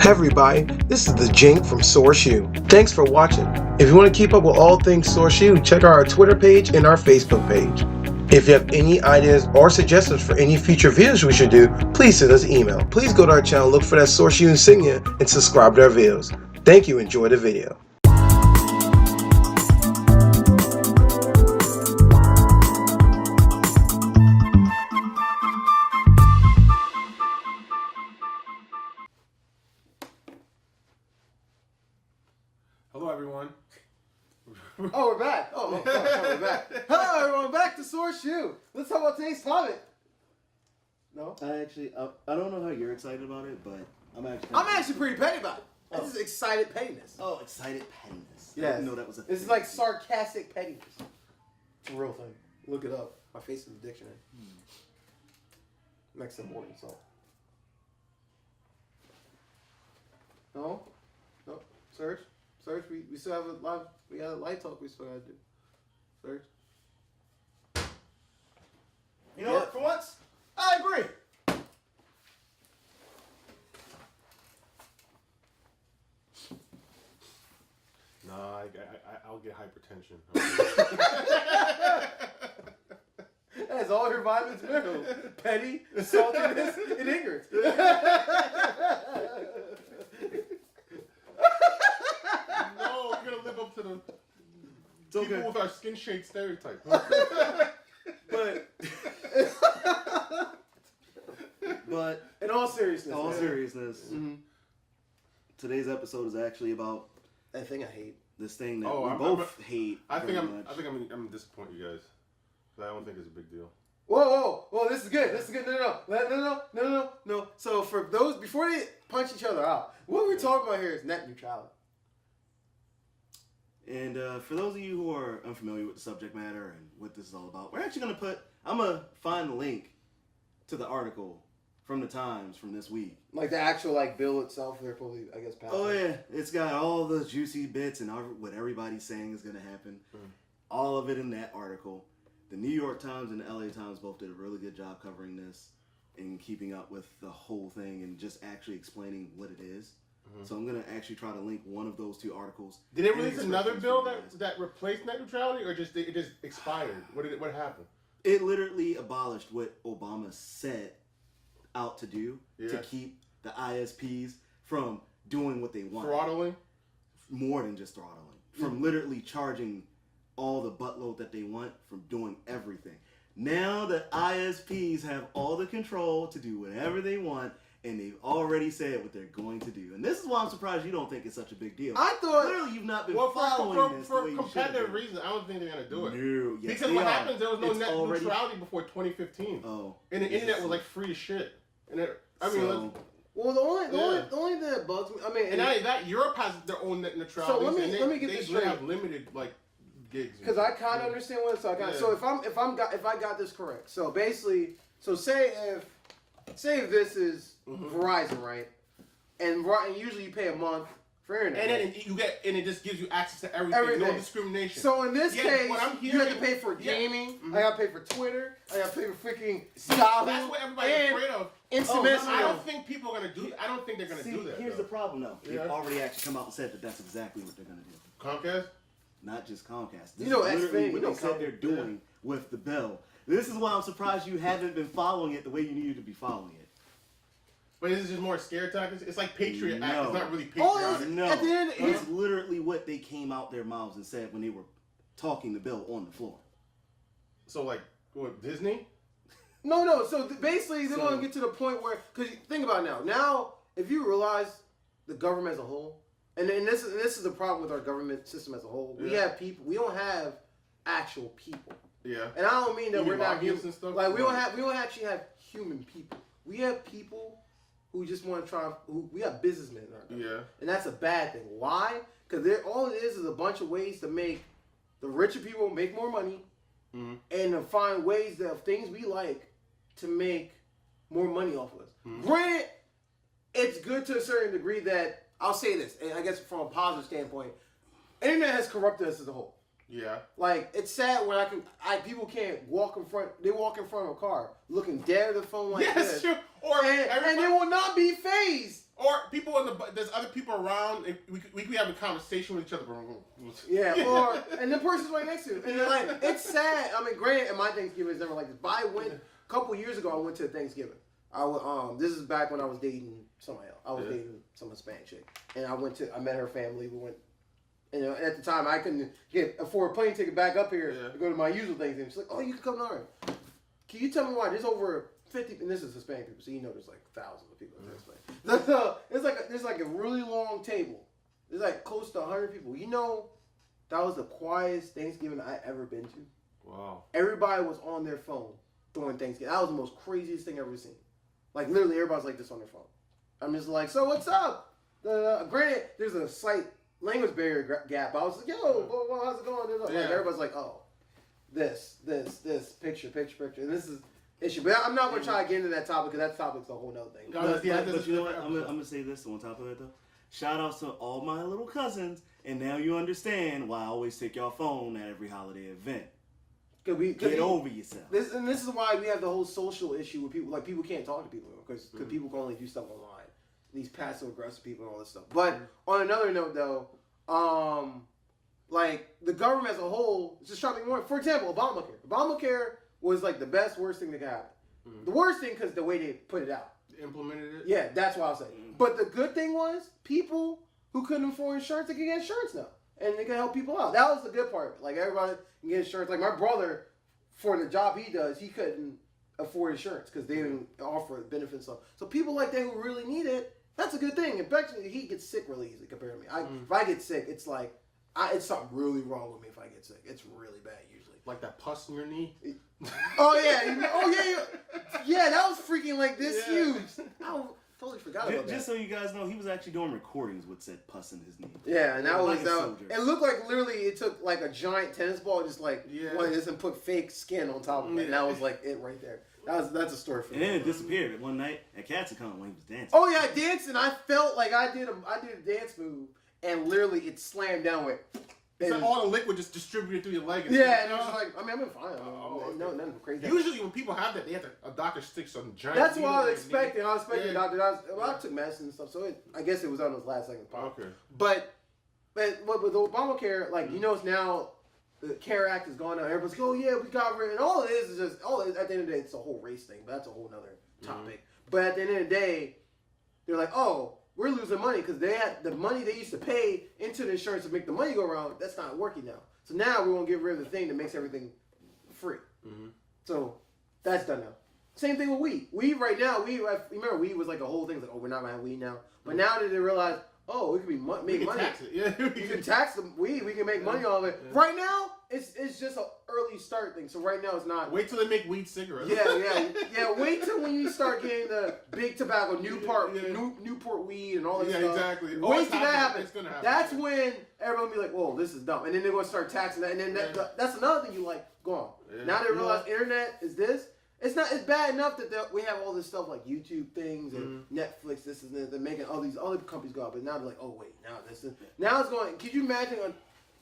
Hey everybody, this is the Jink from Source U. Thanks for watching. If you want to keep up with all things Source U, check out our Twitter page and our Facebook page. If you have any ideas or suggestions for any future videos we should do, please send us an email. Please go to our channel, look for that Source U insignia, and subscribe to our videos. Thank you, enjoy the video. Hello, everyone. Oh, we're back. Oh, we're back. Hello, everyone. Back to Source U. Let's talk about today's topic. No? I don't know how you're excited about it, but I'm actually pretty petty about it. This is excited pettiness. Oh, excited pettiness. Yes. I didn't know that was a thing. This is like sarcastic pettiness. It's a real thing. Look it up. My face in the dictionary. Next to morning salt. No? No? Serge, we still have a live. We got a light talk we still gotta do. Serge. You know what? For once, I agree. Nah, I'll get hypertension. That's all her vitamins and minerals. Petty, saltiness, and ignorance. No, we're gonna live up to the people okay. with our skin shade stereotype. But in all seriousness. Mm-hmm. Today's episode is actually about that thing I hate. this thing that we both hate. I think much. I'm gonna disappoint you guys. I don't think it's a big deal. Whoa! This is good. No. So for those before they punch each other out, what we're talking about here is net neutrality. And for those of you who are unfamiliar with the subject matter and what this is all about, I'm gonna find the link to the article from the Times from this week. Like the actual bill itself, they're probably passed. Oh yeah, it's got all the juicy bits and what everybody's saying is gonna happen. All of it in that article. The New York Times and the LA Times both did a really good job covering this and keeping up with the whole thing and just actually explaining what it is. So I'm gonna actually try to link one of those two articles. Did they release another bill that replaced net neutrality, or it just expired? What happened? It literally abolished what Obama set out to do to keep the ISPs from doing what they want. Throttling? More than just throttling. From literally charging all the buttload that they want, from doing everything. Now the ISPs have all the control to do whatever they want, and they've already said what they're going to do. And this is why I'm surprised you don't think it's such a big deal. I thought clearly you've not been following this for the way competitive reasons. I don't think they're gonna do it. No, yes, because what happens? There was no net neutrality before 2015. Oh, and the internet was free as shit. And the only thing that bugs me. And not only that, Europe has their own net neutrality. So let me get this straight. They have limited gigs. Because I kind of understand what it's like. So if I got this correct, so basically, say if this is Verizon, right? And usually you pay a month for internet. And then it just gives you access to everything. No discrimination. So in this case, you have to pay for gaming. I gotta pay for Twitter. I gotta pay for freaking Yahoo. That's what everybody's afraid of. Instant messaging. I don't think people are gonna do. I don't think they're gonna do that. Here's the problem, though. They've already actually come out and said that that's exactly what they're gonna do. Comcast. Not just Comcast. This is literally what they said they're doing with the bill. This is why I'm surprised you haven't been following it the way you needed to be following it. But is it just more scare tactics? It's like Patriot Act. It's not really patriotic. No. At the end, it's literally what they came out their mouths and said when they were talking the bill on the floor. So what, Disney? No. So basically, they're going to get to the point where, because think about it now. If you realize the government as a whole, and this is the problem with our government system as a whole. We have people. We don't have actual people. Yeah. And I don't mean that we're not human. And stuff? We don't actually have human people. We have people who just want to try. We have businessmen in our government. Yeah. And that's a bad thing. Why? Because all it is a bunch of ways to make the richer people make more money, and to find ways of things we like to make more money off of us. Granted, it's good to a certain degree that. I'll say this, and I guess from a positive standpoint, internet has corrupted us as a whole. Yeah. It's sad when people can't walk in front. They walk in front of a car looking dead at the phone like this. Yes, true. And they will not be fazed Or people there's other people around, and we could have a conversation with each other. Yeah, and the person's right next to you. And they're like, it's sad. I mean, granted, and my Thanksgiving is never like this. But a couple years ago, I went to Thanksgiving. This is back when I was dating somebody else. I was dating some Hispanic chick. And I met her family. We went, and at the time, I couldn't afford a plane ticket back up here to go to my usual Thanksgiving. She's like, oh, you can come to ours. Can you tell me why? There's over 50, and this is Hispanic people, so you know there's like thousands of people. There's like a really long table. There's like close to 100 people. You know, that was the quietest Thanksgiving I ever been to. Wow. Everybody was on their phone during Thanksgiving. That was the most craziest thing I've ever seen. Like literally, everybody's like this on their phone. I'm just like, so what's up? Granted, there's a slight language barrier gap. I was like, yo, how's it going? Like, everybody's like, oh, this, picture, and this is issue. But I'm not going to try to get into that topic because that topic's a whole nother thing. But you know what? I'm going to say this on top of that, though. Shout outs to all my little cousins, and now you understand why I always take your phone at every holiday event. Get over yourself. This is why we have the whole social issue with people. Like, people can't talk to people because people can only do stuff online. These passive aggressive people and all this stuff. But on another note, though, like the government as a whole is just trying to be more. For example, Obamacare. Obamacare was like the worst thing that could happen. The worst thing because the way they put it out. Implemented it? Yeah, that's what I'll say. But the good thing was people who couldn't afford insurance, they can get insurance now. And they can help people out. That was the good part. Like everybody can get insurance. Like my brother, for the job he does, he couldn't afford insurance because they didn't offer benefits. So people like that who really need it, that's a good thing. Especially he gets sick really easily compared to me. If I get sick, it's like, it's something really wrong with me if I get sick. It's really bad usually. Like that pus in your knee? Oh yeah. Yeah, that was freaking like this huge. I totally forgot about that. Just so you guys know, he was actually doing recordings with said pus in his knee. Yeah, and that was it looked like literally it took like a giant tennis ball, just like one of this and put fake skin on top of it. And that was like it right there. That's a story for me. And then it disappeared one night at CatsaCon when he was dancing. Oh yeah, dancing. I felt like I did a dance move, and literally it slammed down with. It's like all the liquid just distributed through your leg. Yeah, and it was like, I mean, I've been fine. No, nothing crazy. Usually when people have that, they have a doctor stick some giant. That's what I was expecting. I was expecting a doctor. I took medicine and stuff, so I guess it was on those last second part. Okay. But with Obamacare, like you know, now the CARE Act is going on. Everybody's like, oh yeah, we got rid. And all it is just at the end of the day, it's a whole race thing. But that's a whole other topic. But at the end of the day, they're like, oh, we're losing money because they had the money they used to pay into the insurance to make the money go around. That's not working now. So now we're gonna get rid of the thing that makes everything free. So that's done now. Same thing with weed. Weed right now, remember weed was like a whole thing. Like, oh, we're not gonna have weed now. But now that they realize, oh, we can make money. Tax it. Yeah, you can tax the weed. We can make money off it. Yeah. Right now, it's just an early start thing. So right now, it's not. Wait till they make weed cigarettes. Yeah. Wait till when you start getting the big tobacco, Newport weed, and all that stuff. Yeah, exactly. Wait till that happens. It's gonna happen. That's when everyone will be like, "Whoa, this is dumb," and then they're gonna start taxing that. And then that's another thing you like. Go on. Yeah. Now they realize internet is this. It's bad enough that we have all this stuff like YouTube things and Netflix, this and that. They're making all these other companies go out, but now they're like, oh wait, now it's going. Could you imagine?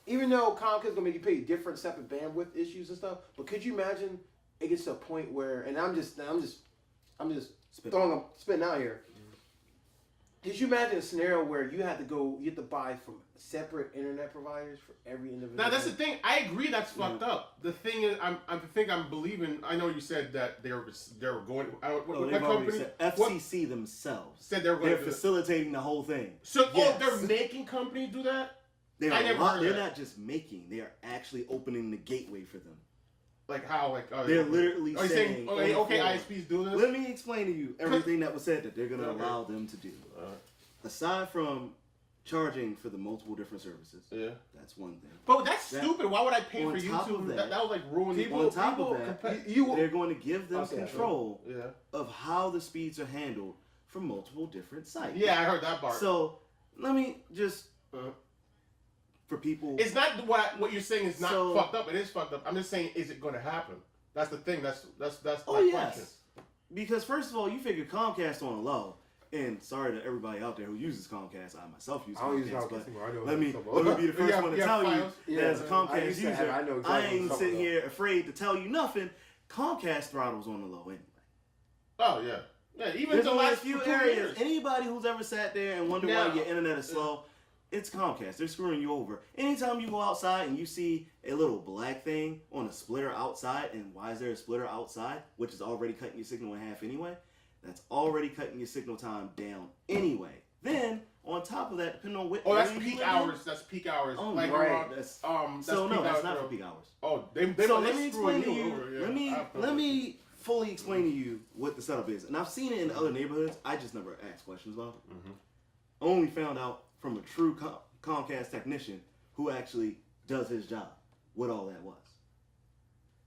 Even though Comcast is gonna make you pay different separate bandwidth issues and stuff, but could you imagine it gets to a point where, and I'm just spitting out here. Could you imagine a scenario where you have to buy from separate internet providers for every individual? Now that's the thing. I agree that's fucked up. The thing is, I'm believing. I know you said that they were going. What company? Said FCC themselves said they're facilitating the whole thing. So they're making companies do that. They're not just making. They are actually opening the gateway for them. Like how? They're literally saying, okay, ISPs do this? Let me explain to you everything that was said that they're going to allow them to do. Aside from charging for the multiple different services, that's one thing. But that's stupid. Why would I pay for YouTube? That was like ruining people. On top of that, they're going to give them control of how the speeds are handled from multiple different sites. Yeah, I heard that part. So let me just... for people, it's not what you're saying is not fucked up. It is fucked up. I'm just saying, is it going to happen? That's the thing. That's my question. Because first of all, you figure Comcast on the low, and sorry to everybody out there who uses Comcast. I myself use Comcast, but let me be the first one to tell you that as a Comcast user, I ain't sitting here afraid to tell you nothing. Comcast throttles on the low anyway. Oh yeah. Yeah, even There's the only a last few 2 areas. years. Anybody who's ever sat there and wondered why your internet is slow, it's Comcast. They're screwing you over. Anytime you go outside and you see a little black thing on a splitter outside, and why is there a splitter outside, which is already cutting your signal in half anyway, that's already cutting your signal time down anyway. Then, on top of that, depending on what that's area peak you live hours. in, That's peak hours. Oh, like, right. That's so peak no, that's hours not for for peak hours. Oh, so let me explain to you. you. Over, yeah. Let me fully explain to you what the setup is. And I've seen it in other neighborhoods. I just never asked questions about it. Mm-hmm. I only found out from a true Comcast technician who actually does his job what all that was.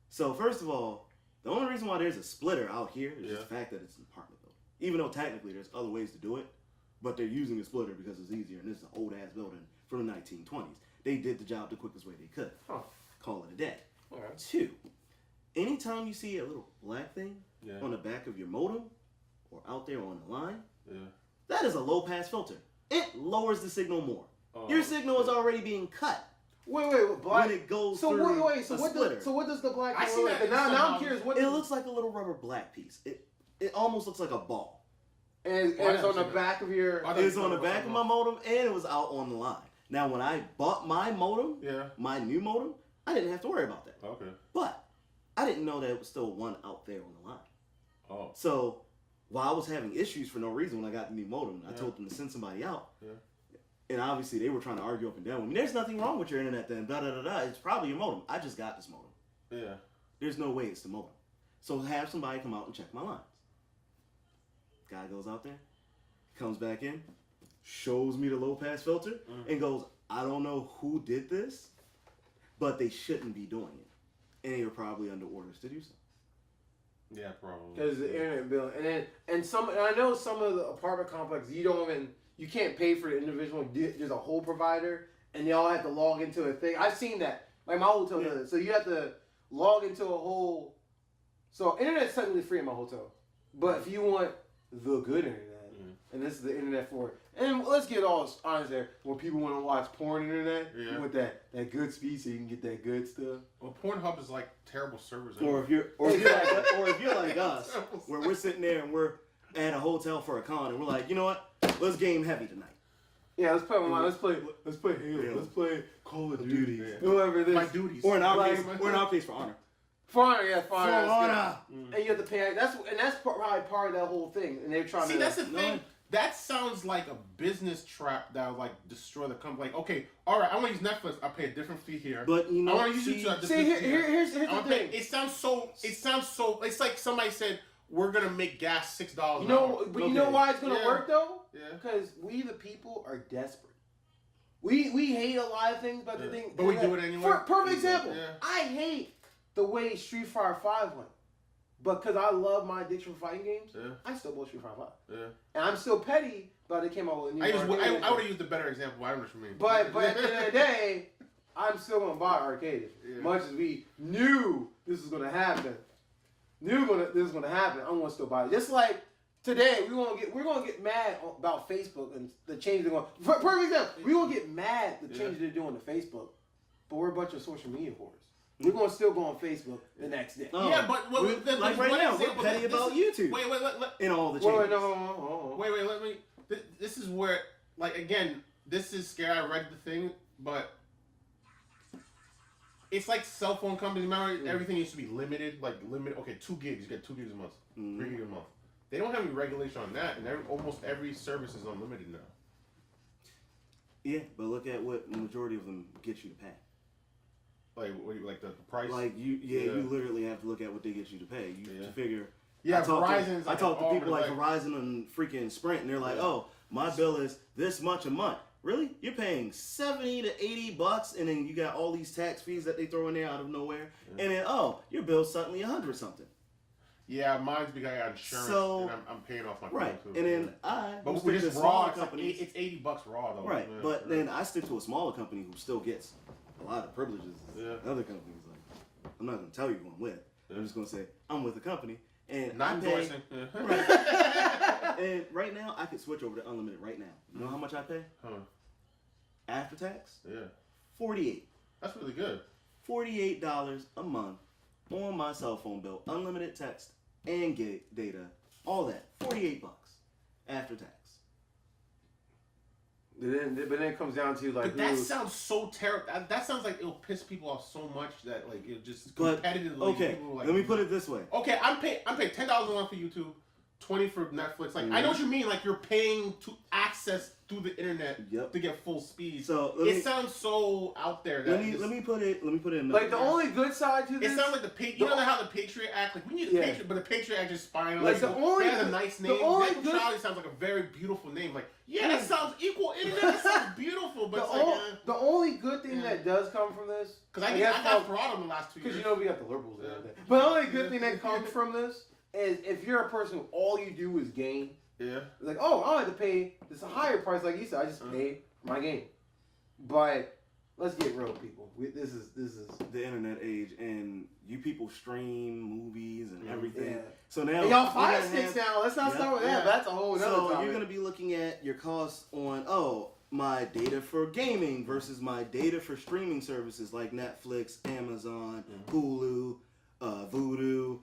So first of all, the only reason why there's a splitter out here is just the fact that it's an apartment building. Even though technically there's other ways to do it, but they're using a splitter because it's easier, and this is an old-ass building from the 1920s. They did the job the quickest way they could. Call it a day. Right. 2, anytime you see a little black thing on the back of your modem or out there on the line, that is a low-pass filter. It lowers the signal more. Your signal is already being cut. Wait, black. When it goes so through wait, so a what splitter. does what does the black? I see look that like? Now I'm curious. What It looks like a little rubber black piece. It almost looks like a ball. and it's on the back of your. It's on the back of my modem, and it was out on the line. Now, when I bought my modem, my new modem, I didn't have to worry about that. Okay. But I didn't know that it was still one out there on the line. Oh. So while I was having issues for no reason when I got the new modem, I told them to send somebody out. And obviously they were trying to argue up and down with me. There's nothing wrong with your internet then. Da da da da. It's probably your modem. I just got this modem. Yeah. There's no way it's the modem. So have somebody come out and check my lines. Guy goes out there, comes back in, shows me the low pass filter, and goes, I don't know who did this, but they shouldn't be doing it. And they were probably under orders to do so. Yeah, probably. Because the internet bill, and I know some of the apartment complexes you can't pay for the individual. There's a whole provider, and they all have to log into a thing. I've seen that. Like my hotel does it. So you have to log into a whole. So internet's technically free in my hotel, but if you want the good internet, and this is the internet for it. And let's get all honest there. When people want to watch porn internet, you want that good speed so you can get that good stuff. Well, Pornhub is like terrible servers. Or if you're like us, where we're sitting there and we're at a hotel for a con, and we're like, you know what? Let's game heavy tonight. Yeah, let's play online. Let's play Halo. Let's play Call of Duty. Whoever it is. My duties. Or in our case, for Honor. For Honor. For Honor. And you have to pay. That's probably part of that whole thing. And they're trying to. See, that's the thing. That sounds like a business trap that would like destroy the company. Like, okay, all right, I want to use Netflix. I pay a different fee here. But you know, I want to use YouTube. Here's the thing. It sounds so. It's like somebody said we're gonna make gas $6. You know, but you know why it's gonna work though? Yeah. Because we the people are desperate. We hate a lot of things, but the thing. But we do it anyway. For perfect example, Yeah. I hate the way Street Fighter 5 went. But because I love my addiction for fighting games, I still bought Street Fighter 5. Yeah. And I'm still petty, but it came out with a new I would have used a better example. I don't know what you mean. But at the end of the day, I'm still going to buy arcade. Much as we knew this was going to happen. This was going to happen. I'm going to still buy it. Just like today, we're going to get mad about Facebook and the changes they're going. For perfect example, we're going to get mad at the changes they're doing to Facebook. But we're a bunch of social media whores. We're going to still go on Facebook the next day. Oh. Yeah, but like right now, we're petty about YouTube. Wait, in all the changes. Wait, let me. This is where, like, again, this is scary. I read the thing, but it's like cell phone companies. Remember, everything used to be limited, Okay, 2 gigs. You get 2 gigs a month, 3 gigs a month. They don't have any regulation on that, and almost every service is unlimited now. Yeah, but look at what the majority of them get you to pay. Like the price? Like you literally have to look at what they get you to pay. To figure. Yeah, I talk to people like Verizon and freaking Sprint, and they're like, "Oh, my bill is this much a month." Really? You're paying $70 to $80, and then you got all these tax fees that they throw in there out of nowhere, and then your bill's suddenly $100 something. Yeah, mine's because I got insurance, and I'm paying off my bill too. And then but we just raw. It's $80 raw though. Right, but then I stick to a smaller company who still gets a lot of privileges. Other companies, like, I'm not gonna tell you who I'm with. I'm just gonna say I'm with a company, and not endorsing. And right now I could switch over to unlimited right now. You know how much I pay? After tax? $48. That's really good. $48 a month on my cell phone bill, unlimited text and data all that, $48 after tax. But then it comes down to like. But that sounds so terrible. That sounds like it'll piss people off so much that like it just competitively. Okay, people like, let me put it this way. Okay, I'm paying $10 a month for YouTube, $20 for Netflix. Like I know what you mean. Like you're paying to access through the internet to get full speed. So it sounds so out there. That let me put it in. Like the only good side to this. It sounds like you know how the Patriot Act. Like we need the Patriot, but the Patriot Act is spying on. Like the only. It has a nice name. Neutrality sounds like a very beautiful name. Like that sounds equal internet. That sounds beautiful. But the only good thing that does come from this, because I got fraud in the last 2 years. Because we got the liberals there. But the only good thing that comes from this is if you're a person who all you do is game. Yeah. Like, oh, I don't have to pay this higher price like you said. I just pay for my game. But let's get real, people. This is the internet age, and you people stream movies and everything. Yeah. So now and y'all fire sticks now. Let's not start with that. That's a whole other topic. So you're gonna be looking at your costs on my data for gaming versus my data for streaming services like Netflix, Amazon, Hulu, Vudu.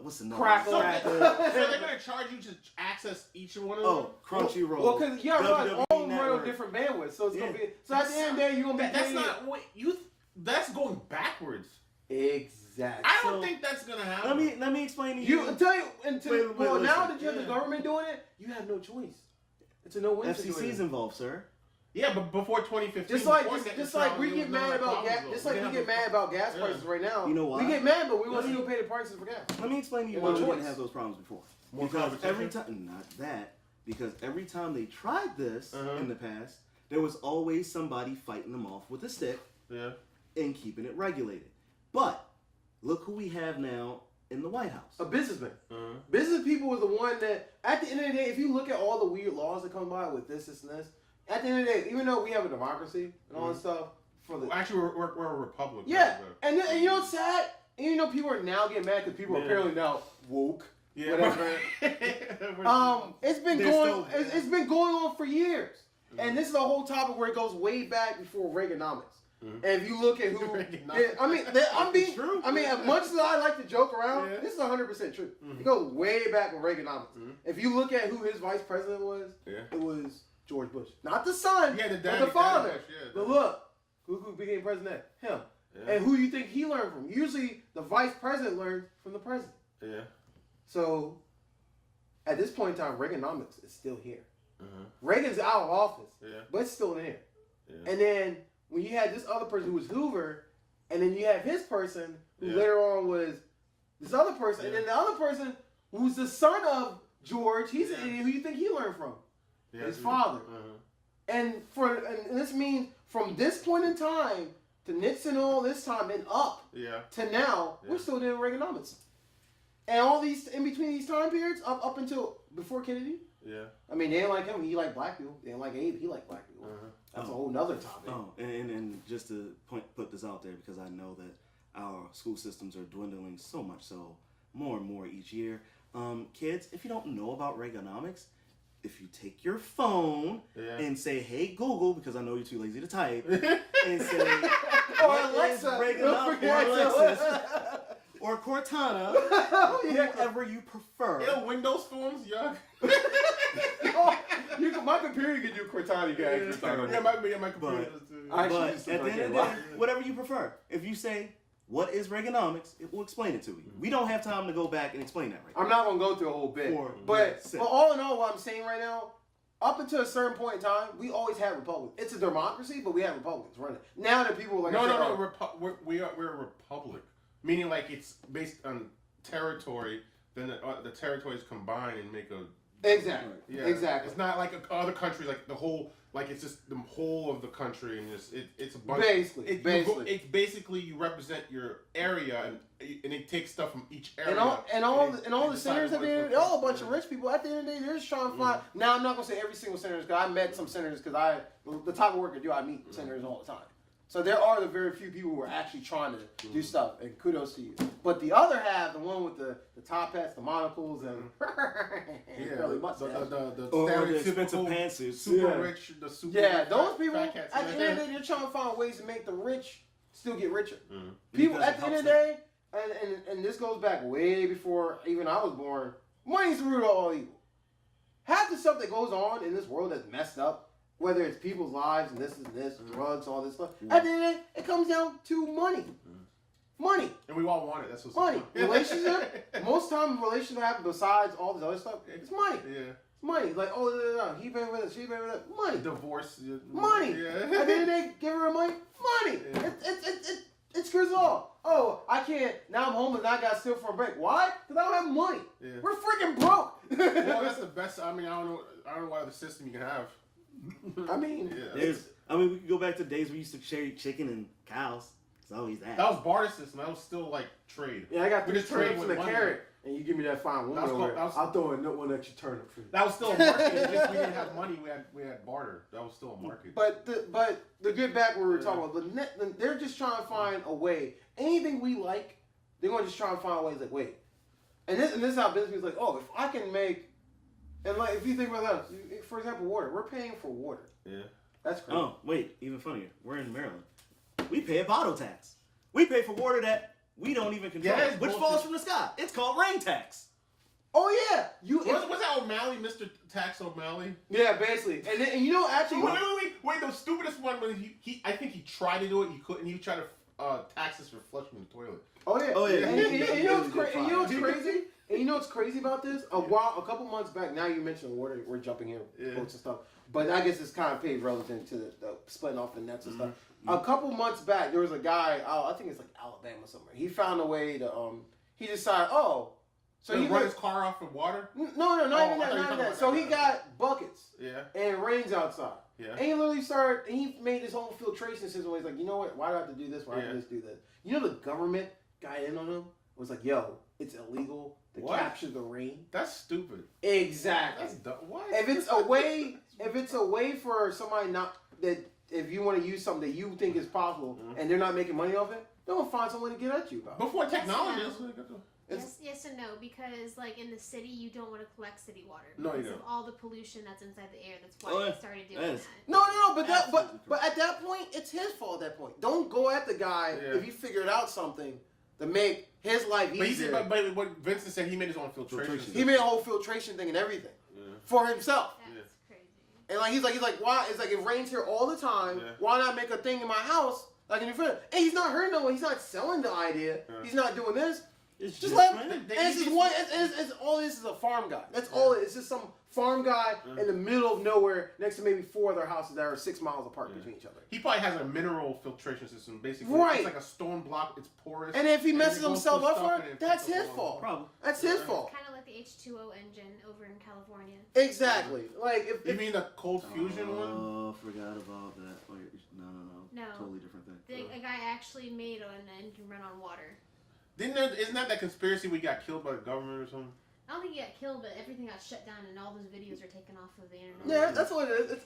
What's the number? Crackle. So they're gonna charge you to access each one of them. Oh, Crunchyroll. Well, because you gotta all run on different bandwidth, so it's gonna be. So at the end of the day, you're gonna be. That's not what you. That's going backwards. Exactly. I don't think that's gonna happen. Let me explain to you. Tell you now that you have the government doing it, you have no choice. It's a no-win situation. FCC's involved, sir. Yeah, but before 2015, just like we get mad about gas, prices right now. You know why? We get mad, but we want to still pay the prices for gas. Let me explain to you why we didn't have those problems before. Because every time, because every time they tried this in the past, there was always somebody fighting them off with a stick and keeping it regulated. But look who we have now in the White House. A businessman. Business people is the one that, at the end of the day, if you look at all the weird laws that come by with this and this, at the end of the day, even though we have a democracy and all that stuff, actually we're a republic. Yeah, and you know what's sad? And you know people are now getting mad because people are apparently now woke. Yeah. Whatever. It's been going on for years, and this is a whole topic where it goes way back before Reaganomics. And if you look at who, as much as I like to joke around, this is 100% true. It goes way back with Reaganomics. If you look at who his vice president was, it was George Bush, not the son, but the father. But look, who became president? Him. And who you think he learned from? Usually, the vice president learns from the president. Yeah. So, at this point in time, Reaganomics is still here. Reagan's out of office, but it's still there. And then when you had this other person who was Hoover, and then you have his person who later on was this other person, and then the other person who's the son of George, he's an idiot. Who you think he learned from? His father. And this means from this point in time to Nixon all this time and up to now, we're still doing Reaganomics. And all these in between these time periods up until before Kennedy. I mean, they didn't like him. He liked black people. They didn't like Abe. He liked black people. That's a whole nother topic. And just to put this out there, because I know that our school systems are dwindling so much so, more and more each year. Kids, if you don't know about Reaganomics, if you take your phone and say, "Hey Google," because I know you're too lazy to type, and say, or Alexa, or Cortana, whoever you prefer. Windows phones, my computer can do Cortana, guys. My computer does too. But at the end of the day, whatever you prefer. If you say, "What is Reaganomics?" it will explain it to you. We don't have time to go back and explain that right now. I'm not going to go through a whole bit. But all in all, what I'm saying right now, up until a certain point in time, we always had Republicans. It's a democracy, but we have Republicans running. Now that people are like... we're a republic. Meaning like it's based on territory, then the territories combine and make a... Exactly. Yeah. Exactly. It's not like other countries, like the whole... Like it's just the whole of the country, and it's a bunch. Basically, it's basically you represent your area, and it takes stuff from each area. And all the senators that they're all a bunch of rich people. At the end of the day, they're just trying to find. Now I'm not gonna say every single senator, because I met some senators, because the type of work I do, I meet senators all the time. So there are the very few people who are actually trying to do stuff, and kudos to you. But the other half, the one with the top hats, the monocles, and the expensive pantsuits, super rich, the super those people. At the end of the day, they're trying to find ways to make the rich still get richer. People at the end of the day, and this goes back way before even I was born. Money's the root of all evil. Half the stuff that goes on in this world that's messed up, whether it's people's lives and this, drugs, all this stuff, at the end of the day, it comes down to money. Money. And we all want it. That's what's money. Relationship, most time relationship happen besides all this other stuff, it's money. Yeah. It's money. Like, he paid for this, she paid for that. Money. Divorce. Money. Yeah. At the end of the day, give her money. Money. Yeah. It screws it all. Oh, I can't. Now I'm homeless and I got to steal for a break. Why? Because I don't have money. Yeah. We're freaking broke. Well, that's the best. I mean, I don't know what other system you can have. I mean, we could go back to days we used to share chicken and cows. It's always that. That was barter system. That was still like trade. Yeah, I got We 3 just trade turnips and a with carrot, and you give me that fine woman over there. I'll throw in one extra turnip for you. That was still a market. It's just we didn't have money. We had barter. That was still a market. But to get back where we were talking about, they're just trying to find a way. Anything we like, they're going to just try and find ways like, wait. And this is how business is like, oh, if I can make, and like if you think about that, for example, water. We're paying for water. Yeah. That's crazy. Oh, wait, even funnier. We're in Maryland. We pay a bottle tax. We pay for water that we don't even control, Yeah, which falls from the sky. It's called rain tax. Oh yeah, What's that O'Malley, Mr. Tax O'Malley? Yeah, basically. And you know actually. Wait. The stupidest one was I think he tried to do it. He couldn't. He tried to tax us for flushing the toilet. Oh yeah. Oh yeah. And you know what's crazy? And you know what's crazy about this? A couple months back. Now you mentioned water. We're jumping in boats and stuff. But I guess it's kind of paid relevant to the splitting off the nets and stuff. A couple months back, there was a guy. I think it's like Alabama somewhere. He found a way to. He decided. So he run his car off with water? No, not even that. So he got buckets. Yeah. And it rains outside. Yeah. And he literally he made his whole filtration system where he's like, you know what? Why do I have to do this? Why do I have to do this? You know the government got in on him? Was like, yo, it's illegal to capture the rain. That's stupid. Exactly. That's dumb. What? If it's a way for somebody not that if you want to use something that you think is possible and they're not making money off it, they're gonna find someone to get at you about. Before technology, Yes and no, because like in the city, you don't want to collect city water No, you because don't. of all the pollution that's inside the air. That's why they started doing that. No, but at that point, it's his fault. At that point, don't go at the guy if he figured out something to make his life easier. But what Vincent said, he made his own filtration. He made a whole filtration thing and everything for himself. That's crazy. And like he's like, why? It's like it rains here all the time. Yeah. Why not make a thing in my house like in your friend? And he's not hurting no one. He's not selling the idea. He's not doing this. It's Just let him. And it's just one. It's all this is a farm guy. That's all it is. It's just some farm guy in the middle of nowhere next to maybe 4 other houses that are 6 miles apart between each other. He probably has a mineral filtration system, basically. Right. It's like a stone block. It's porous. And if he messes goes himself through up stuff for and it, it that's puts his up fault. Problem. That's his fault. Kind of like the H2O engine over in California. Exactly. Like if You mean the cold fusion one? Oh, forgot about that. Oh, no. No. Totally different thing. A guy actually made an engine run on water. Isn't that conspiracy we got killed by the government or something? I don't think he got killed, but everything got shut down and all those videos are taken off of the internet. yeah, that's what it is. It's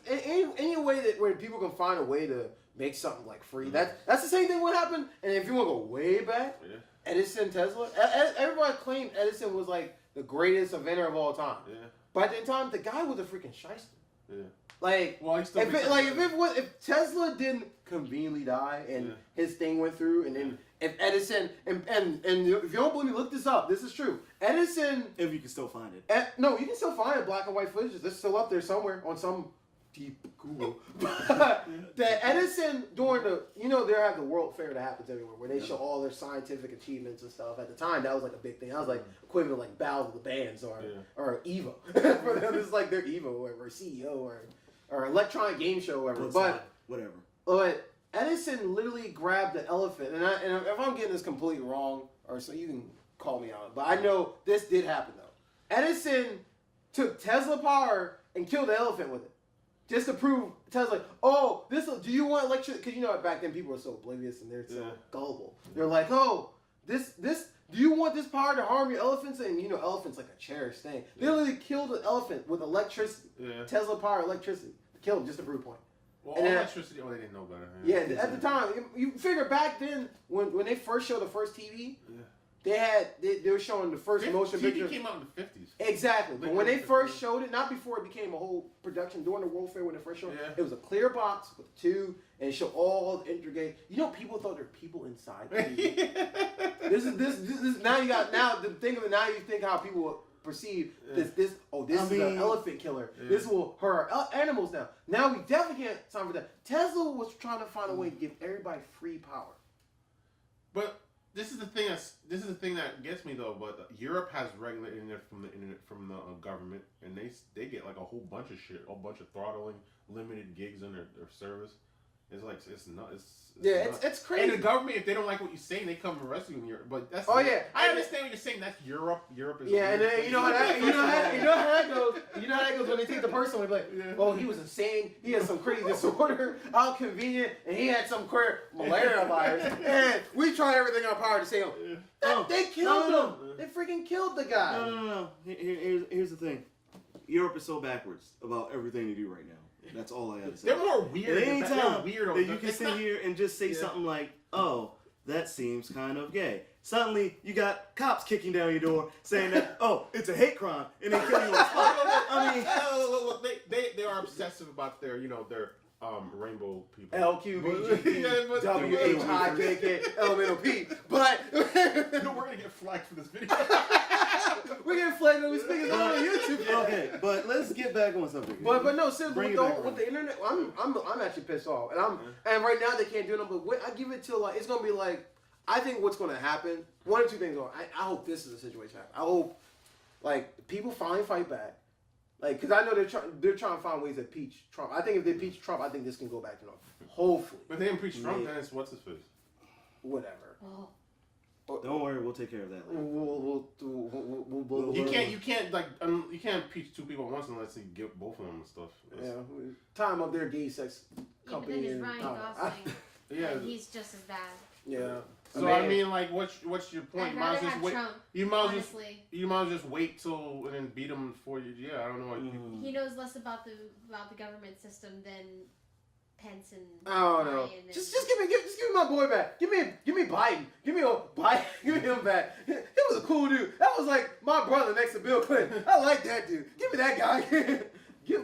any way that where people can find a way to make something like free. That's the same thing what happened. And if you want to go way back, Edison, Tesla, everybody claimed Edison was like the greatest inventor of all time. Yeah. But at the time, the guy was a freaking shyster. Yeah. Like, Well, he still if Tesla didn't conveniently die and his thing went through, and then if Edison and if you don't believe me, look this up. This is true. Edison. If you can still find it. No, you can still find it, black and white footage. It's still up there somewhere on some deep Google. That Edison during they have the World Fair that happens everywhere where they show all their scientific achievements and stuff. At the time, that was like a big thing. That was like equivalent like Battle of the Bands or Evo. For them, it's like their Evo or CEO or electronic game show or whatever. Whatever. But Edison literally grabbed the elephant, and if I'm getting this completely wrong, or so you can call me out, but I know this did happen though. Edison took Tesla power and killed the elephant with it, just to prove Tesla. Oh, do you want electricity? Because back then people were so oblivious and they're so gullible. They're like, oh, this. Do you want this power to harm your elephants? And elephants like a cherished thing. They literally killed an elephant with electricity. Yeah. Tesla power electricity. Killed him just to prove a point. Well, electricity. They didn't know better. Yeah, at the time, you figure back then when they first showed the first TV, they were showing the first motion picture. TV came out in the 50s. Exactly, but when they first showed it, not before it became a whole production during the World Fair when they first showed it, it was a clear box with a tube and it showed all the intricate. People thought there were people inside. The TV. This now the thing of it now you think how people perceive this is an elephant killer. Yeah. This will hurt our animals now. Now we definitely can't sign for that. Tesla was trying to find a way to give everybody free power. But this is the thing that gets me though. But Europe has regulated it from the government, and they get like a whole bunch of shit, a whole bunch of throttling, limited gigs in their service. It's like it's nuts. It's crazy. And the government, if they don't like what you're saying, they come and arrest you in Europe. But that's yeah. I understand what you're saying. That's Europe. Europe is and then you know how that goes. You know how that goes when they take the person and be like, "Oh, he was insane. He had some crazy disorder. How convenient, and he had some malaria virus." And we tried everything in our power to say, they killed him. They freaking killed the guy. No. Here's the thing. Europe is so backwards about everything they do right now. That's all I gotta say. They're more weird. Anytime that you can sit here and just say something like, "Oh, that seems kind of gay," suddenly you got cops kicking down your door saying that, "Oh, it's a hate crime," and they kill you on the spot. I mean, look, they are obsessive about their rainbow people. LQBGP, WHIKK, LMNOP. But we're gonna get flagged for this video. We're getting flagged when we speak it on YouTube. Okay, but let's get back on something. But no, seriously, with the internet, I'm actually pissed off, and right now they can't do nothing. But I give it till it's gonna be like, I think what's gonna happen. One or two things. I hope this is a situation. I hope people finally fight back. Because I know they're trying to find ways to impeach Trump. I think if they impeach Trump, I think this can go back to normal. Hopefully. But they impeach Trump, then it's what's his face? Whatever. Oh. Don't worry, we'll take care of that later. You can't impeach two people at once unless you give both of them and stuff. Time up their gay sex company. But then there's Ryan Gosling. Yeah. He's just as bad. Yeah. So I mean, what's your point? I'd rather have Trump. You might as just wait till and then beat him for you. Yeah, I don't know. He knows less about the government system than Pence and. I don't know. Just give me my boy back. Give me Biden. Give me Biden. Give me him back. He was a cool dude. That was like my brother next to Bill Clinton. I like that dude. Give me that guy.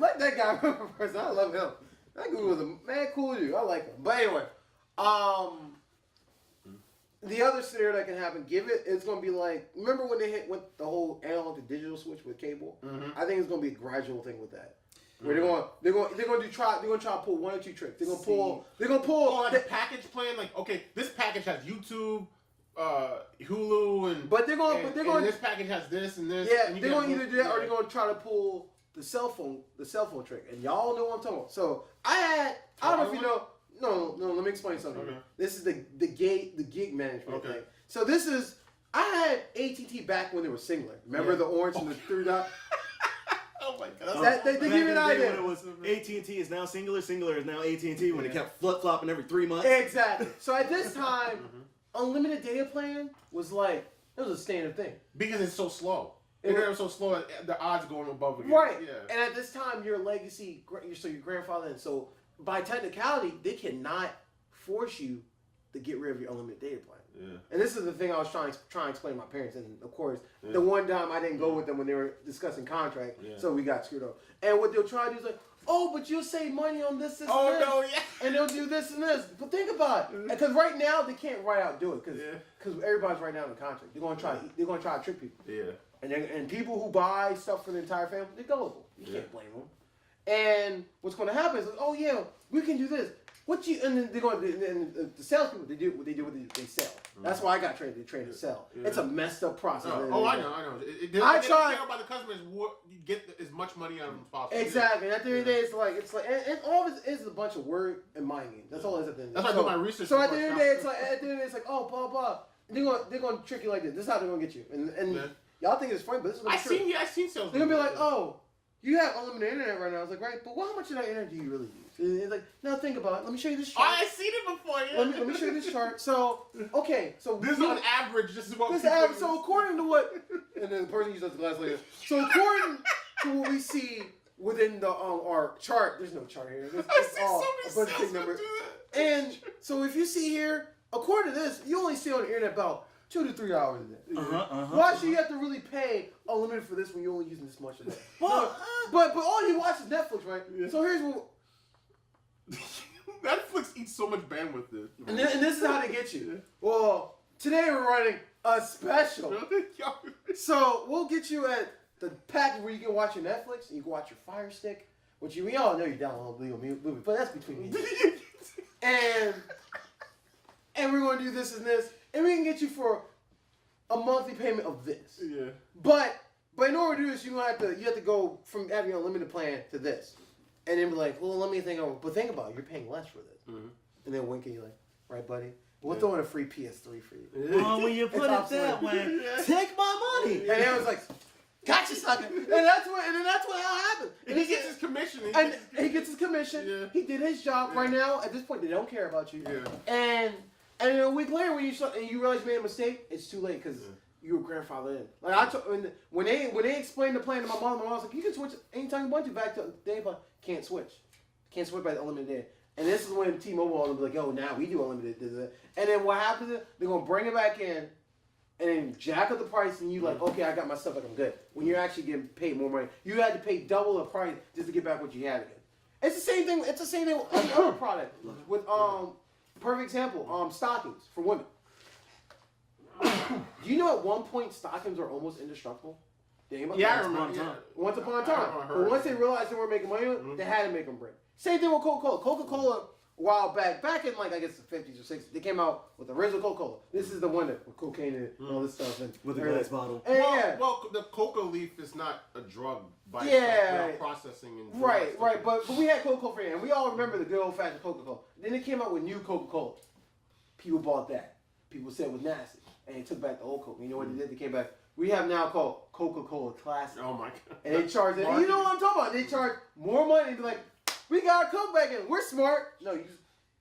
Let that guy first. I love him. That dude was a cool dude. I like him. But anyway, the other scenario that can happen, it's going to be like, remember when they went the whole analog to digital switch with cable? Mm-hmm. I think it's going to be a gradual thing with that. Where they're going to try to pull one or two tricks. They're going to pull like a package plan. Like, okay, this package has YouTube, Hulu, and this package has this and this. Yeah, they're going to either do that or they're going to try to pull the cell phone trick. And y'all know what I'm talking about. So I don't know if you know. No, let me explain something. Okay. This is the gig management thing. So I had AT&T back when they were singular. Remember the orange and the 3 dot? Oh my God. They give you an idea. When it was AT&T is now singular is now AT&T when it kept flip-flopping every 3 months. Exactly. So at this time, unlimited data plan was it was a standard thing. Because it's so slow. Internet was so slow, the odds going above again. Right. Yeah. And at this time, your legacy, so your grandfather, and so by technicality, they cannot force you to get rid of your unlimited data plan. Yeah. And this is the thing I was trying to explain to my parents. And of course, the one time I didn't go with them when they were discussing contract, so we got screwed up. And what they'll try to do is like, oh, but you'll save money on this, and this. And they'll do this and this. But think about it. Because right now, they can't right out do it. Because everybody's right now in the contract. They're going to try to trick people. Yeah. And people who buy stuff for the entire family, they're gullible. You can't blame them. And what's going to happen is, oh yeah, we can do this. And then they're going to, and the salespeople, they sell. That's why I got trained. They train to sell. Yeah. It's a messed up process. I know. I try about the customers. You get as much money out of them as possible. Exactly. And at the end of the day, it's like, and all of it is a bunch of word and mind games. That's all it is at the end. That's why I do my research. So at the end of the day, it's like, oh, blah blah. They're going to trick you like this. This is how they're going to get you. And y'all think it's funny, but this is going to be true. I've seen sales. They're going to be like, oh, you have unlimited internet right now. I was like, right, but how much of that internet do you really use? And it's like, now think about it. Let me show you this chart. I've seen it before. Yeah. Let me show you this chart. So, okay, so this is on average. This is what. So according to what, and then the person uses the glass later. So according to what we see within the our chart, there's no chart here. It's all a bunch of big numbers. And so if you see here, according to this, you only see on the internet about 2 to 3 hours a day. Why should you have to really pay unlimited for this when you're only using this much of that? But all you watch is Netflix, right? Yeah. So here's what. Netflix eats so much bandwidth, dude. And this is how they get you. Well, today we're running a special. So we'll get you at the pack where you can watch your Netflix and you can watch your Fire Stick, which we all know you download legal movies, but that's between me. and we're going to do this and this, and we can get you for a monthly payment of this. Yeah. But in order to do this, you have to go from having an unlimited plan to this, and then be like, well, let me think. But think about it, you're paying less for this, and then wink at you like, right, buddy. We'll throw in a free PS3 for you. Well, when you put it that way, take my money. And then I was like, gotcha, sucker. And that's what happened. And he gets his commission. He gets his commission. Yeah. He did his job. Right now, at this point, they don't care about you. Yeah. And a week later, when you realize you made a mistake, it's too late because you were grandfathered in. Like when they explained the plan to my mom was like, you can switch anytime you want to back to day, but can't switch. Can't switch by the unlimited day. And this is when T-Mobile will be like, oh, now we do unlimited. And then what happens is they're going to bring it back in and then jack up the price and you like, okay, I got my stuff back, I'm good. When you're actually getting paid more money. You had to pay double the price just to get back what you had again. It's the same thing with any other product. With, perfect example, stockings for women. Do you know at one point stockings were almost indestructible? Yeah, I remember. Yeah. Once upon a time. But once they realized they weren't making money, they had to make them break. Same thing with Coca-Cola. Coca-Cola, a while back in like I guess the 50s or 60s, they came out with the original Coca-Cola. This is the one that with cocaine in it and all this stuff. And with a glass bottle. And well, the coca leaf is not a drug by processing and right. But we had Coca-Cola for you, and we all remember the good old-fashioned Coca-Cola. Then they came out with new Coca-Cola. People bought that. People said it was nasty, and they took back the old Coke. You know what they did? They came back. We have now called Coca-Cola Classic. Oh my god! And they charge it. You know what I'm talking about? They charge more money. And be like, we got our Coke back in. We're smart. No,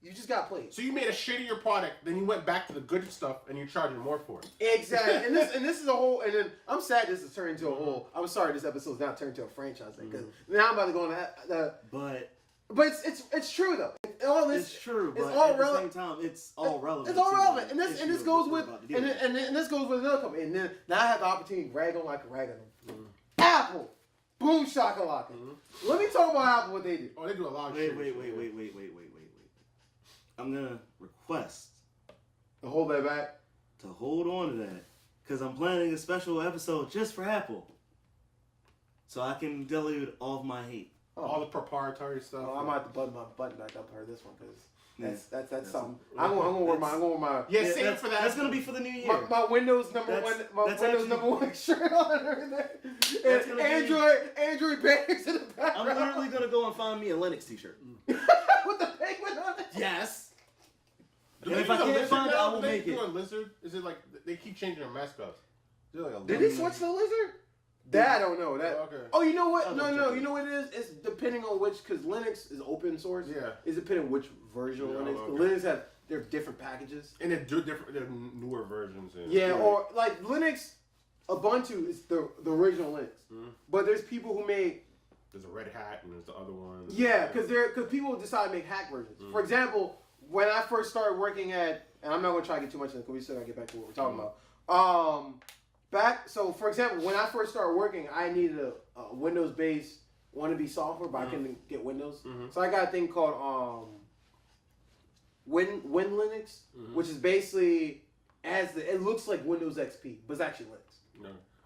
you just got played. So you made a shittier product, then you went back to the good stuff, and you're charging more for it. Exactly. and this is a whole. And then I'm sad this is turned into a whole. I'm sorry this episode's not turned into a franchise thing because now I'm about to go on that. But it's true though. All this it's true. It's but all at relevant. the same time, it's all relevant. It's all relevant, and this goes with and this goes with another company. And then now I have the opportunity to rag on like a rag on them. Apple, boom shakalaka. Let me talk about Apple. What they do. Oh, they do a lot of wait, shit. Wait. I'm gonna request to hold that back. To hold on to that, because I'm planning a special episode just for Apple, so I can delude all of my hate. All the proprietary stuff. Oh, I might have to button my button back up for this one because that's something. I'm gonna wear my save it for that. That's gonna be for the new year. My Windows number one shirt on and Android banners in the background. I'm literally gonna go and find me a Linux t-shirt with the penguin on it. Yes. And if I can't find it, I will make it. Do a lizard? Is it like they keep changing their mascots? Did they switch to the lizard? That I don't know. That. Okay. Oh, you know what? No. You know what it is? It's depending on which, because Linux is open source. Yeah. It's depending on which version of Linux. Okay. Linux have their different packages. And they're newer versions. Or like Linux, Ubuntu is the original Linux. But there's people who make. There's a Red Hat and there's the other one. Yeah, because people decide to make hack versions. For example, when I first started working at, and I'm not gonna try to get too much in because we still gotta get back to what we're talking about. For example, when I first started working, I needed a Windows-based wannabe software, but I couldn't get Windows. So I got a thing called WinLinux, which is basically it looks like Windows XP, but it's actually Linux.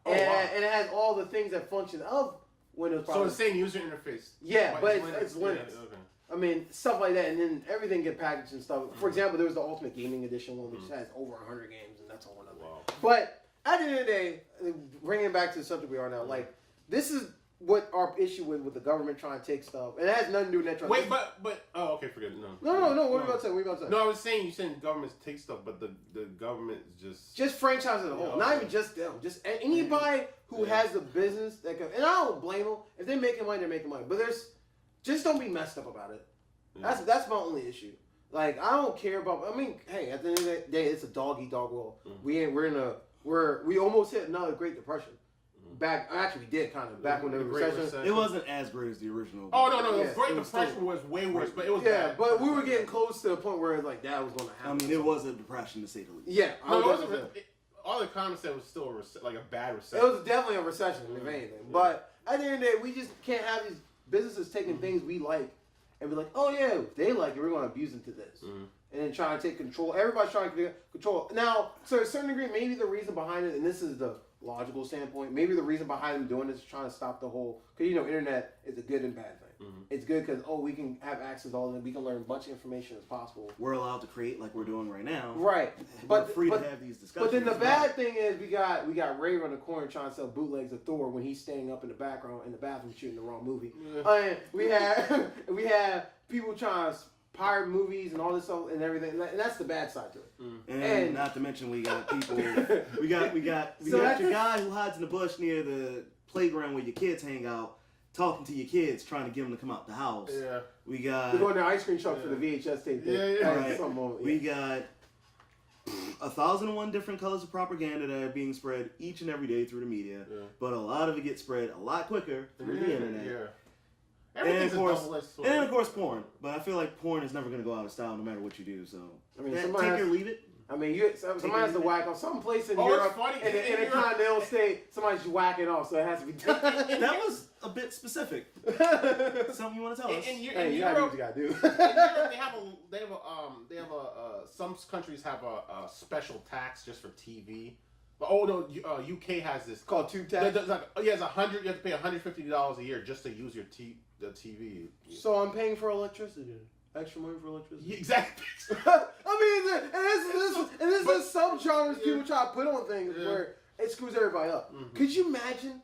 And it has all the things that function of Windows. So it's the same user interface. Yeah, but it's Linux. Yeah, okay. I mean, stuff like that, and then everything get packaged and stuff. For example, there was the Ultimate Gaming Edition one, which has over 100 games, and that's a whole other. Wow. But at the end of the day, bringing it back to the subject we are now, like, this is what our issue with the government trying to take stuff, and it has nothing to do with net. Wait, but oh, okay, forget it. No. What are we about to say? No, I was saying you saying governments take stuff, but the government is just franchise as a whole, not even just them, just anybody who has a business that can. And I don't blame them if they're making money, they're making money. But just don't be messed up about it. Yeah. That's my only issue. Like, I don't care about. I mean, hey, at the end of the day, it's a dog eat dog world. We almost hit another Great Depression. We did kind of back when the recession. It wasn't as great as the original. Oh no, the Great Depression was way worse, but it was bad. But we were getting close to the point where like that was going to happen. I mean, it was a depression to say the least. Yeah, all the economists said was still a bad recession. It was definitely a recession, if anything. But at the end of the day, we just can't have these businesses taking things we like and be like, oh yeah, if they like it, we're going to abuse them to this. And then trying to take control. Everybody's trying to control. Now, to a certain degree, maybe the reason behind it, and this is the logical standpoint. Maybe the reason behind them doing this is trying to stop the whole, because internet is a good and bad thing. It's good because we can have access to all of it. We can learn as much information as possible. We're allowed to create like we're doing right now. Right, But we're free to have these discussions. But then the bad thing is we got Ray on the corner trying to sell bootlegs of Thor when he's standing up in the background in the bathroom shooting the wrong movie. And we have people trying to pirate movies and all this stuff and everything, and that's the bad side to it. And not to mention we got people. we got your guy who hides in the bush near the playground where your kids hang out. Talking to your kids, trying to get them to come out the house. Yeah. We got... We're going to ice cream truck for the VHS tape. Right. We got 1,001 different colors of propaganda that are being spread each and every day through the media. Yeah. But a lot of it gets spread a lot quicker through the internet. Yeah. And of course, porn. But I feel like porn is never going to go out of style no matter what you do. So, take it or leave it. I mean, somebody has to whack off some place in Europe, in a continental state. Somebody's whacking off, so it has to be done. That was a bit specific. Something you want to tell us? In you gotta do what you gotta do. In Europe, some countries have a special tax just for TV. But UK has this called tube tax. It's $100. You have to pay $150 a year just to use the TV. So I'm paying for electricity. Extra money for electricity. Yeah, exactly. I mean, and this is some genres people try to put on things where it screws everybody up. Could you imagine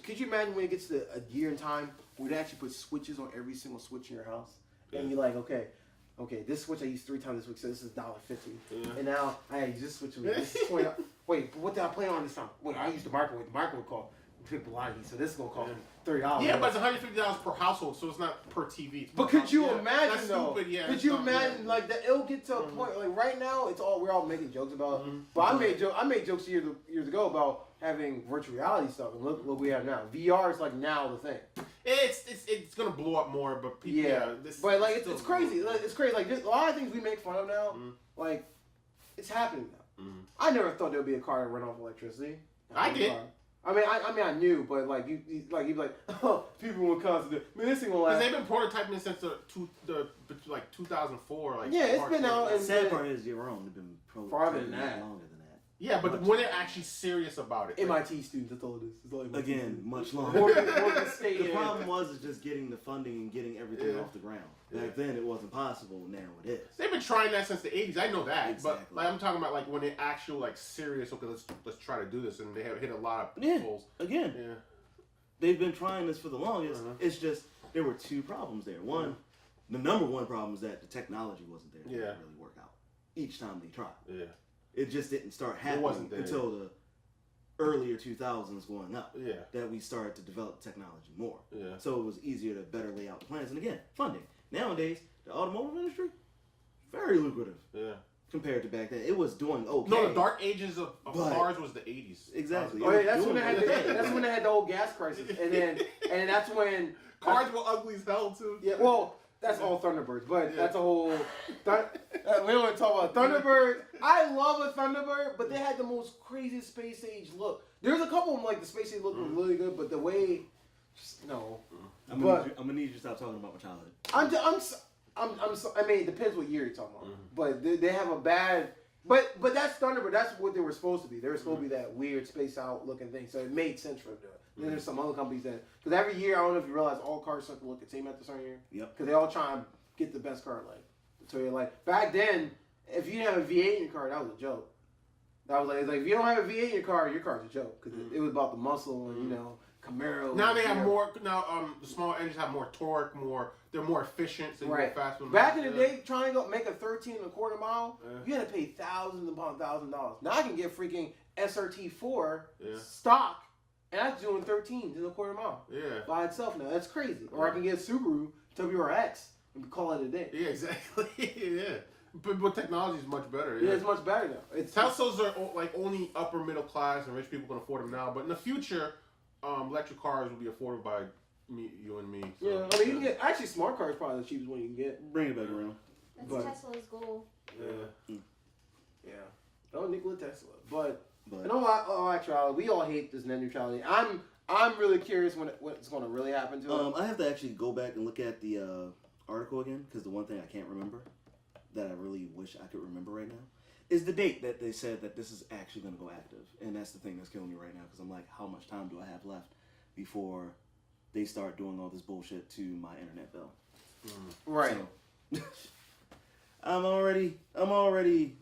Could you imagine when it gets to a year in time where they actually put switches on every single switch in your house, and you're like, okay, this switch I used 3 times this week, so this is $1.50, and now I use this switch. This is $20. Wait, what did I play on this time? Wait, I used the microwave. The microwave cost a lot of heat, so this is gonna cost $30. Yeah, but it's $150 per household, so it's not per TV. But could you imagine though? Stupid, yeah, could you imagine like that? It'll get to a point like right now. We're all making jokes about. But I made jokes years ago about having virtual reality stuff, and look what we have now. VR is like now the thing. It's gonna blow up more, but people, but like it's crazy. It's crazy. Like a lot of things we make fun of now, like it's happening now. I never thought there would be a car that run off electricity. I did. I mean, I knew, but like you'd be like, oh, people will constantly. Man, this thing will last. Because they've been prototyping it since the 2004. Like yeah, it's been out. The sad part is you're wrong. They've been farther than that. Longer than that. Yeah, but when they're actually serious about it. MIT students, that's all it is. It's all again, much longer. The problem was just getting the funding and getting everything off the ground. Back then, it wasn't possible. Now it is. They've been trying that since the 80s. I know that, but like I'm talking about like when they actual like serious. Okay, let's try to do this, and they have hit a lot of pitfalls. Again, they've been trying this for the longest. It's just there were 2 problems there. One, the number one problem is that the technology wasn't there to really work out. Each time they tried, it just didn't start happening until the earlier 2000s going up. That we started to develop technology more. So it was easier to better lay out the plans. And again, funding. Nowadays, the automotive industry, very lucrative. Compared to back then, it was doing okay. No, the dark ages of cars was the 80s. Exactly. Oh yeah, that's when they had the whole gas crisis, and that's when cars were ugly as hell too. Yeah, well, that's all Thunderbirds, but that's a whole. We don't want to talk about Thunderbird. I love a Thunderbird, but they had the most crazy space age look. There's a couple of them like the space age look was really good, but the way, no. I'm gonna need you to stop talking about my childhood. I mean, it depends what year you're talking about. But they have a bad. But that's Thunderbird. That's what they were supposed to be. They were supposed to be that weird space out looking thing. So it made sense for them to do it. Then there's some other companies that, because every year, I don't know if you realize, all cars start to look the same at the certain year. Yep. Because they all try and get the best car. So you're like, back then, if you didn't have a V8 in your car, that was a joke. That was like if you don't have a V8 in your car's a joke. Because it was about the muscle and, Camaro. Now they have more. Now the small engines have more torque. They're more efficient. So you go faster. Back in the day, trying to make a 13.25 mile, you had to pay thousands upon $1,000. Now I can get freaking SRT4 stock, and that's doing 13.25 mile by itself now. That's crazy. Or I can get Subaru WRX and call it a day. Yeah, exactly. But technology is much better. Yeah, it's much better now. Teslas are like only upper middle class and rich people can afford them now. But in the future, electric cars will be afforded by you and me. So. Yeah, I mean, you can get actually smart cars probably the cheapest one you can get. Bring it back around. That's Tesla's goal. Yeah. Oh, Nikola Tesla. But in all actuality, we all hate this net neutrality. I'm really curious what's going to really happen to it. I have to actually go back and look at the article again because the one thing I can't remember that I really wish I could remember right now is the date that they said that this is actually going to go active. And that's the thing that's killing me right now, because I'm like, how much time do I have left before they start doing all this bullshit to my internet bill? Right. So, I'm already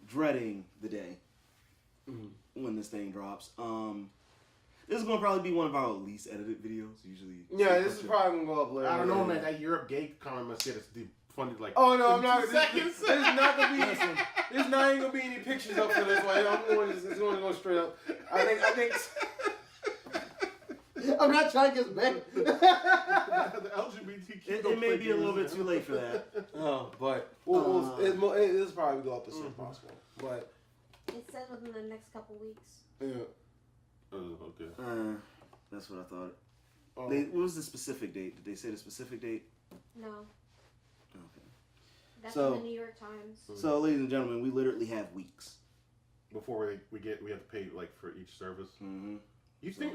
dreading the day when this thing drops. This is gonna probably be one of our least edited videos. Usually, yeah, this is probably gonna go up later. I don't know, man. That Europe gay comment must get us funded like. Oh no, I'm not. 2 seconds. There's not gonna be. There's not even gonna be any pictures up for this one. It's going to go straight up. I think. I'm not trying to get back. The LGBTQ. It may be a little bit too late for that. Oh, but it's probably go up as soon as possible. But It says within the next couple weeks. yeah. Oh, okay. That's what I thought. Oh. What was the specific date? Did they say the specific date? No. Okay. That's So- in the New York Times. So, ladies and gentlemen, we literally have weeks. Before we have to pay like for each service. Mm-hmm. You think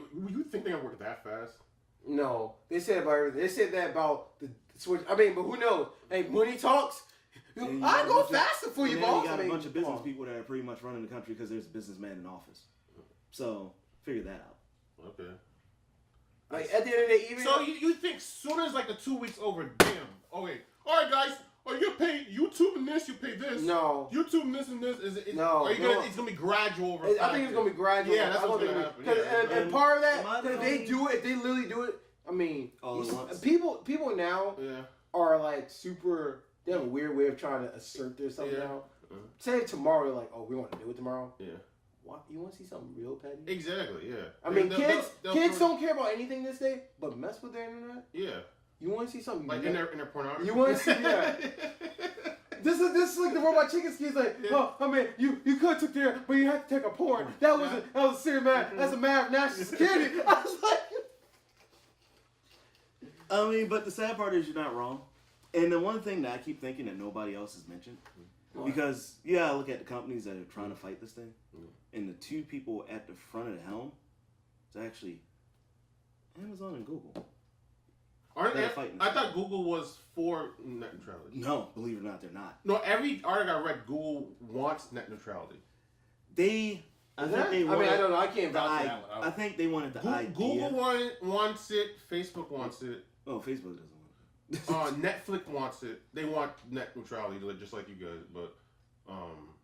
they're gonna work that fast? No, they said about everything. They said that about the switch. I mean, but who knows? Hey, money talks. And I you go got a bunch faster for you, You boss. got I mean, a bunch of come business on. people that are pretty much running the country because there's a businessman in office. So, figure that out. Okay. Like at the end of the day, even So you think soon as like the 2 weeks over, damn. Okay. All right, guys. Oh, you pay YouTube and this, you pay this. no. YouTube and this and this. No, Are you no. It's gonna be gradual over. I think it's gonna be gradual. Yeah, that's I don't what's think gonna it- happen. Yeah. And part of that, Am I the if they only- do it, if they literally do it, I mean, All at once? people now Yeah. are like super. They have a weird way of trying to assert themselves Yeah. now. Say tomorrow, they're like, oh, we want to do it tomorrow. Yeah. What? You want to see something real petty? Exactly. Yeah. I mean, They'll kids don't care about anything this day, but mess with their internet. Yeah. You want to see something Like in their pornography. You want to see that? This is like the robot chicken skis. Like, oh, I mean, you could have took there, but you had to take a porn. That was a serious matter. That's a matter of national security. I was like, I mean, but the sad part is you're not wrong. And the one thing that I keep thinking that nobody else has mentioned, because, I look at the companies that are trying to fight this thing, and the two people at the front of the helm, it's actually Amazon and Google. They're fighting. I thought Google was for net neutrality. No, believe it or not, they're not. No, every article I read, Google wants net neutrality. I I think they wanted don't know. I can't the vouch for that one. I think they wanted the idea. Google wants it. Facebook wants it. Oh, Facebook doesn't want it. Netflix wants it. They want net neutrality, just like you guys. But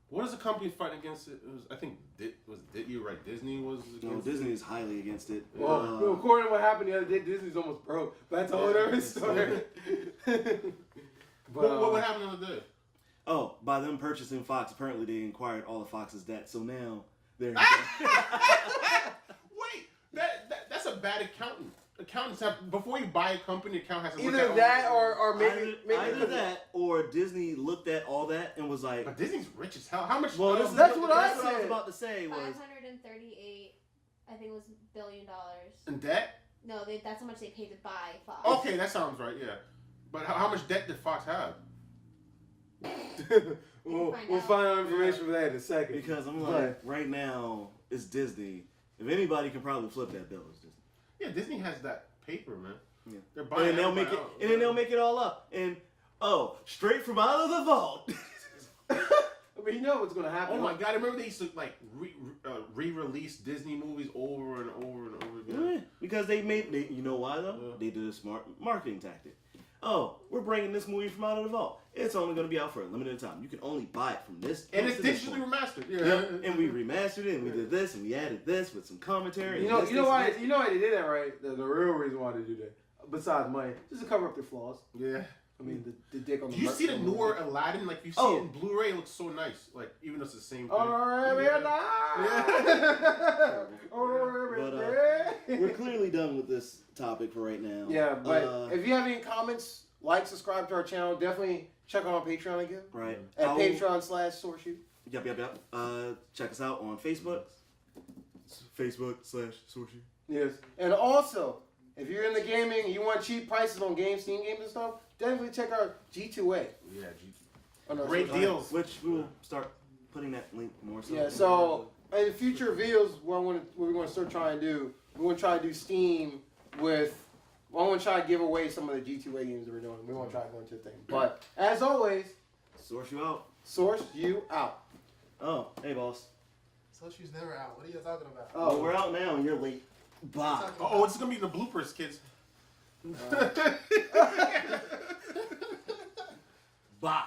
what is the company fighting against it? It was, I think, you're right. Disney was. No, Disney is highly against it. Well, according to what happened the other day, Disney's almost broke. But that's a whole other story. What happened the other day? Oh, by them purchasing Fox, apparently they acquired all of Fox's debt. So now they're. Wait, that's a bad accountant. Accountants have, before you buy a company, account has to look Either at that all or maybe either that or Disney looked at all that and was like. But Disney's rich as hell. How much? Well, that's what I I was said. about to say was. 538, I think it was $1 billion. in debt. No, that's how much they paid to buy Fox. Okay, that sounds right. Yeah, but how much debt did Fox have? we'll find out information for that in a second. Because I'm like, right now it's Disney. If anybody can probably flip that bill, it's Disney. Yeah, Disney has that paper, man. Yeah. They're buying. And then they'll make it. And then they'll make it all up. And straight from out of the vault. I mean, you know what's gonna happen. Oh my god! I remember they used to like re-release Disney movies over and over and over again. Yeah, because you know why though? Yeah. They did a smart marketing tactic. Oh, we're bringing this movie from out of the vault. It's only going to be out for a limited time. You can only buy it from this. And it's to this digitally point. remastered. Yeah. Yep. And we remastered it, and we did this, and we added this with some commentary. You know why they did that, right? The real reason why they do that, besides money, just to cover up their flaws. Yeah. I mean, the dick on the. Do you see the newer Aladdin? Like you see it in Blu-ray, it looks so nice. Like even though it's the same thing. We're clearly done with this topic for right now. Yeah, but if you have any comments, like, subscribe to our channel. Definitely check out our Patreon again. Right. At Patreon/SourceU. Yep. Check us out on Facebook. Facebook/SourceU. Yes. And also, if you're in the gaming and you want cheap prices on games, Steam games and stuff, definitely check out G2A. Yeah, Great deals. Which we'll start putting that link more so. Yeah, so in the future videos, what we're going to start trying to do, we're going to try to do Steam with, I want to try to give away some of the G2A games that we're doing. We want to try to go into the thing. But, as always, Source you out. Source you out. Oh, hey, boss. Sochi's never out. What are you talking about? Oh, we're out now and you're late. Bye. Oh, it's gonna be in the bloopers, kids. Bye.